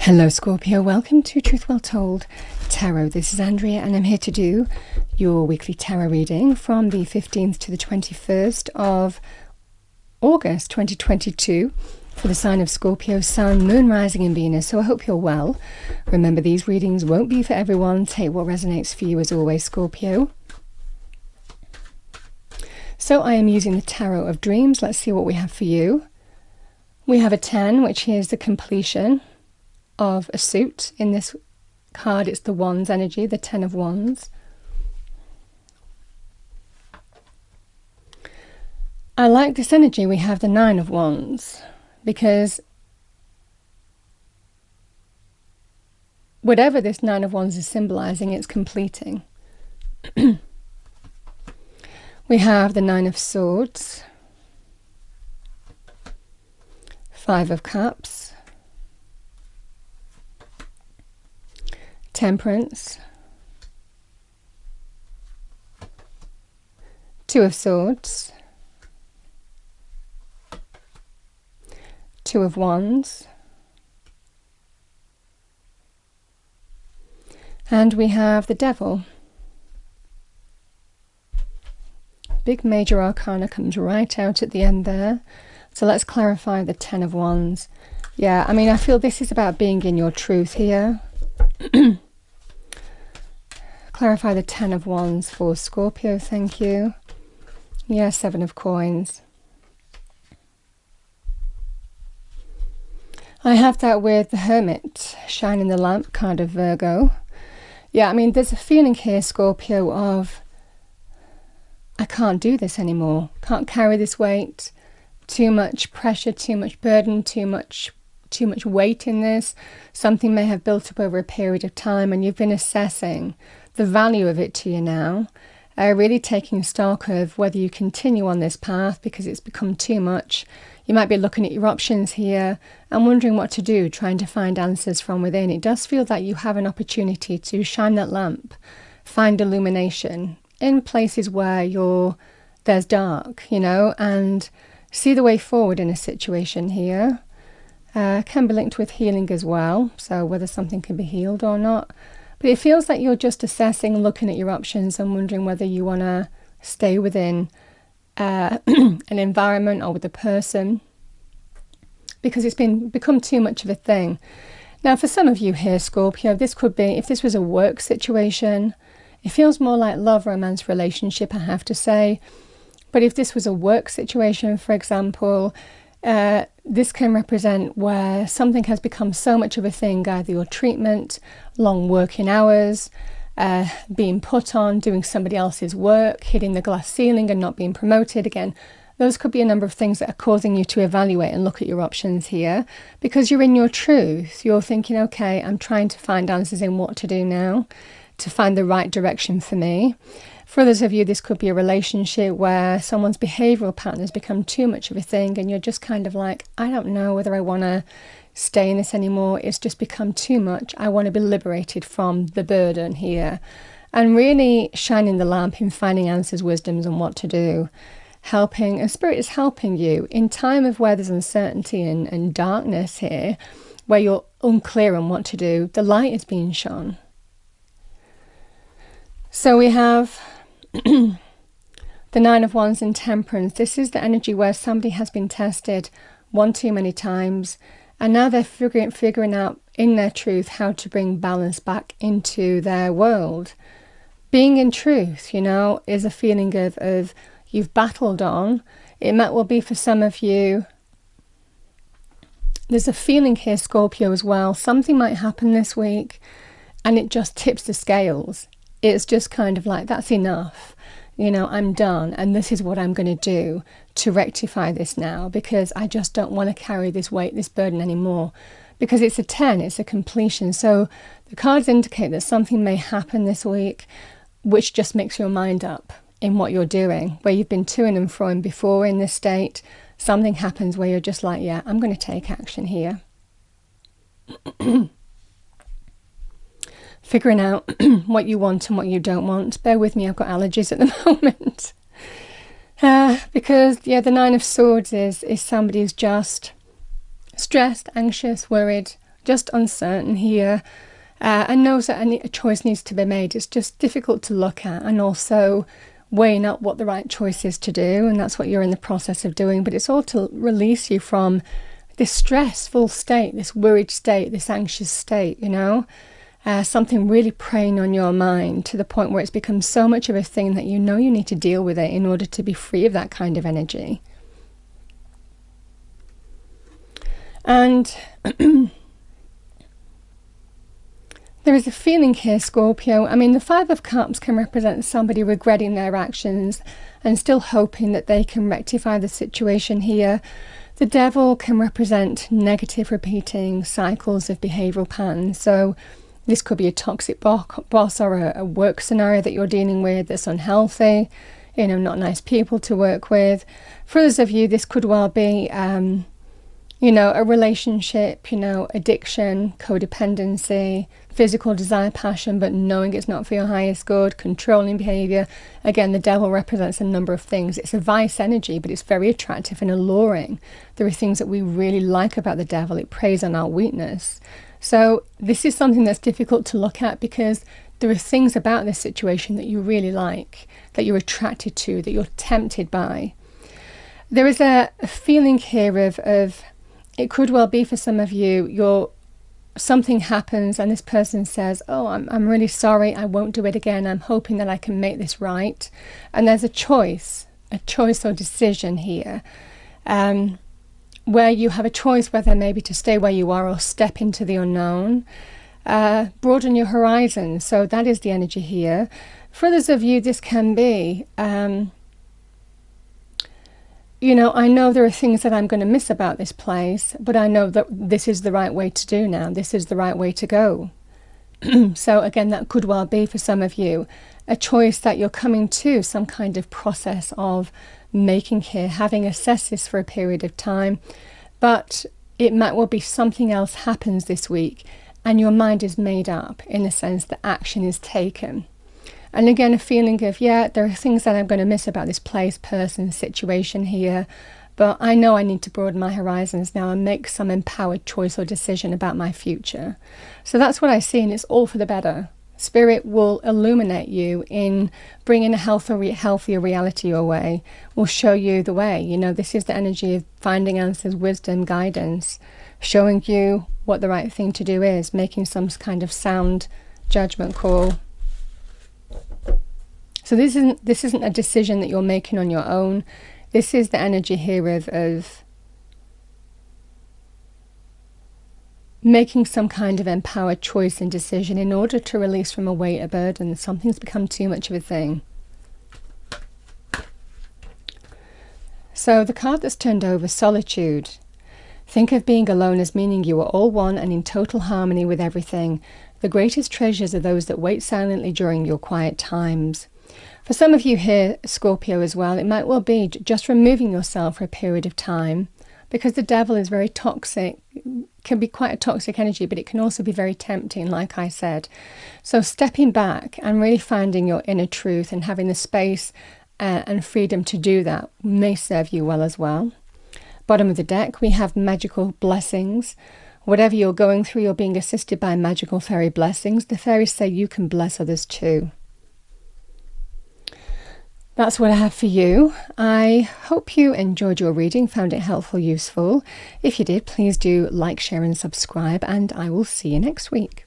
Hello Scorpio, welcome to Truth Well Told Tarot. This is Andrea and I'm here to do your weekly tarot reading from the 15th to the 21st of August 2022 for the sign of Scorpio, Sun, Moon, Rising and Venus. So I hope you're well. Remember, these readings won't be for everyone. Take what resonates for you as always, Scorpio. So I am using the Tarot of Dreams. Let's see what we have for you. We have a 10, which is the completion of a suit. In this card, it's the Wands energy, the 10 of Wands. I like this energy. We have the 9 of Wands, because whatever this 9 of Wands is symbolizing, it's completing. We have the 9 of Swords, 5 of Cups, Temperance, 2 of Swords, 2 of Wands, and we have the Devil. Big major arcana comes right out at the end there. So let's clarify the 10 of Wands. Yeah, I mean, I feel this is about being in your truth here. Clarify the 10 of Wands for Scorpio, thank you. Yeah, 7 of Coins. I have that with the Hermit, shining the lamp, card of Virgo. Yeah, I mean, there's a feeling here, Scorpio, of I can't do this anymore. Can't carry this weight. Too much pressure, too much burden, too much weight in this. Something may have built up over a period of time and you've been assessing the value of it to you now, really taking stock of whether you continue on this path because it's become too much. You might be looking at your options here and wondering what to do, trying to find answers from within. It does feel that you have an opportunity to shine that lamp, find illumination in places where there's dark, you know, and see the way forward in a situation here. Can be linked with healing as well, so whether something can be healed or not. But it feels like you're just assessing, looking at your options and wondering whether you want to stay within an environment or with a person, because it's become too much of a thing. Now, for some of you here, Scorpio, this could be, if this was a work situation, it feels more like love, romance, relationship, I have to say. But if this was a work situation, for example, this can represent where something has become so much of a thing, either your treatment, long working hours, being put on, doing somebody else's work, hitting the glass ceiling and not being promoted. Again, those could be a number of things that are causing you to evaluate and look at your options here, because you're in your truth. You're thinking, okay, I'm trying to find answers in what to do now to find the right direction for me. For others of you, this could be a relationship where someone's behavioural pattern has become too much of a thing and you're just kind of like, I don't know whether I want to stay in this anymore. It's just become too much. I want to be liberated from the burden here. And really shining the lamp in finding answers, wisdoms and what to do. Helping, and Spirit is helping you in time of where there's uncertainty and darkness here, where you're unclear on what to do. The light is being shone. So we have the 9 of Wands and Temperance. This is the energy where somebody has been tested one too many times and now they're figuring out in their truth how to bring balance back into their world. Being in truth, you know, is a feeling of you've battled on. It might well be for some of you. There's a feeling here, Scorpio, as well. Something might happen this week and it just tips the scales. It's just kind of like, that's enough. You know, I'm done. And this is what I'm going to do to rectify this now, because I just don't want to carry this weight, this burden anymore. Because it's a 10, it's a completion. So the cards indicate that something may happen this week, which just makes your mind up in what you're doing. Where you've been to and fro before in this state, something happens where you're just like, yeah, I'm going to take action here. Figuring out what you want and what you don't want. Bear with me, I've got allergies at the moment. Because, yeah, the 9 of Swords is somebody who's just stressed, anxious, worried, just uncertain here, and knows that a choice needs to be made. It's just difficult to look at, and also weighing up what the right choice is to do, and that's what you're in the process of doing. But it's all to release you from this stressful state, this worried state, this anxious state, you know, something really preying on your mind to the point where it's become so much of a thing that you know you need to deal with it in order to be free of that kind of energy. And there is a feeling here, Scorpio. I mean, the Five of Cups can represent somebody regretting their actions and still hoping that they can rectify the situation here. The Devil can represent negative repeating cycles of behavioral patterns. So this could be a toxic boss or a work scenario that you're dealing with that's unhealthy, you know, not nice people to work with. For others of you, this could well be, you know, a relationship, you know, addiction, codependency, physical desire, passion, but knowing it's not for your highest good, controlling behavior. Again, the Devil represents a number of things. It's a vice energy, but it's very attractive and alluring. There are things that we really like about the Devil. It preys on our weakness. So this is something that's difficult to look at because there are things about this situation that you really like, that you're attracted to, that you're tempted by. There is a feeling here of it could well be for some of you, something happens and this person says, oh, I'm really sorry, I won't do it again, I'm hoping that I can make this right. And there's a choice or decision here, where you have a choice whether maybe to stay where you are or step into the unknown, broaden your horizons. So that is the energy here. For others of you, this can be, you know, I know there are things that I'm going to miss about this place, but I know that this is the right way to do now. This is the right way to go. So again, that could well be for some of you a choice that you're coming to some kind of process of making here, having assessed this for a period of time, but it might well be something else happens this week and your mind is made up in the sense that action is taken. And again, a feeling of, yeah, there are things that I'm going to miss about this place, person, situation here, but I know I need to broaden my horizons now and make some empowered choice or decision about my future. So that's what I see, and it's all for the better. Spirit will illuminate you in bringing a healthier reality your way, will show you the way. You know, this is the energy of finding answers, wisdom, guidance, showing you what the right thing to do is, making some kind of sound judgment call. So this isn't a decision that you're making on your own. This is the energy here of making some kind of empowered choice and decision in order to release from a weight, a burden. Something's become too much of a thing. So the card that's turned over, Solitude. Think of being alone as meaning you are all one and in total harmony with everything. The greatest treasures are those that wait silently during your quiet times. For some of you here, Scorpio, as well, it might well be just removing yourself for a period of time, because the Devil is very toxic, can be quite a toxic energy, but it can also be very tempting, like I said. So stepping back and really finding your inner truth and having the space and freedom to do that may serve you well as well. Bottom of the deck, we have magical blessings. Whatever you're going through, you're being assisted by magical fairy blessings. The fairies say you can bless others too. That's what I have for you. I hope you enjoyed your reading, found it helpful, useful. If you did, please do like, share and subscribe, and I will see you next week.